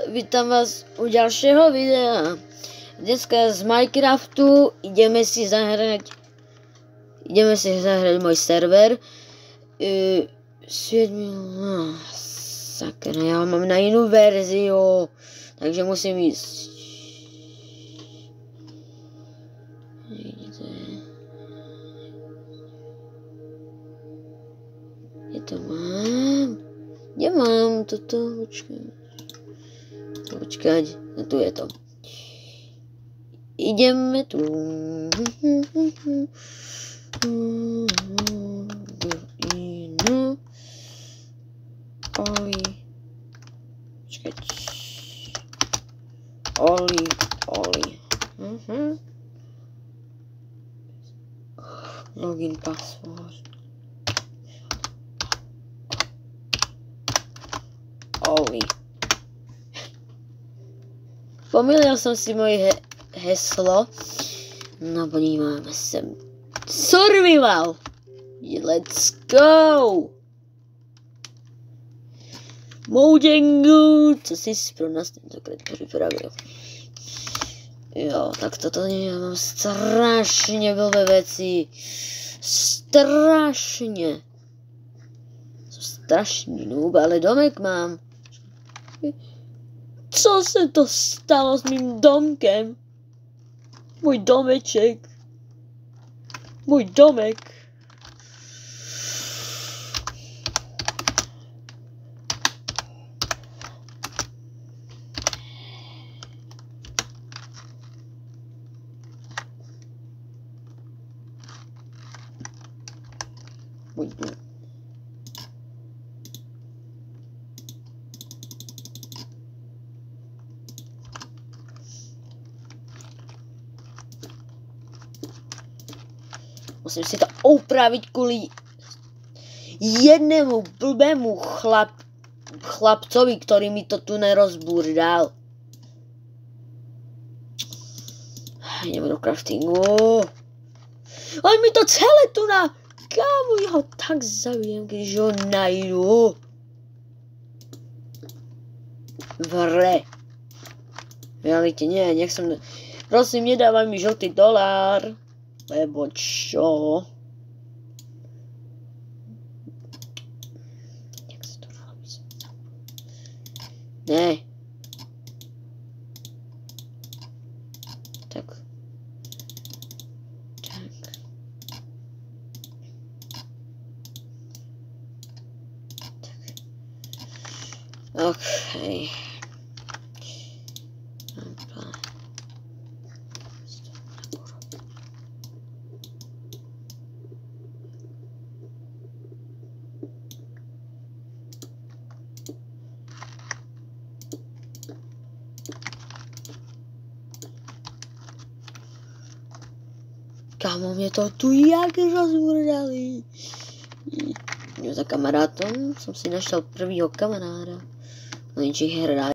Vítám vás u ďalšieho videa. Dneska z Minecraftu ideme si zahrať môj server. Sakra, ja ho mám na inú verziu, takže musím ísť. Kde to mám? Kde mám toto? Počkať, no tu je to. Ideme tu. Oli. Počkať. Oli. Login password. Oli. Pomýlil som si moje heslo. No podívame sem. Survival! Let's go! Moudengu! Co si pro nás tentokrát pripravil? Jo, tak toto nie, ja mám strašne blbé veci. Strašne. Som strašný noob, ale domek mám. Co se to stalo s mým domkem? Můj domeček. Můj domek. Můj domek. Musím si to upraviť kvôli jednému blbému chlapcovi, ktorý mi to tu nerozbúrdal. Ideme do craftingu. On mi to celé tu na... Kámo, ja ho tak zabijem, keď ho najdu. Vre. Realite, nie, nech som... Prosím, nedávaj mi žltý dolár. Lebo čo? Jak sa to robí? Ne. Tak. Okej. Kámo, mě to tu jak rozburdali. Za kamarátom som si našel prvýho kamaráda. Lenže hra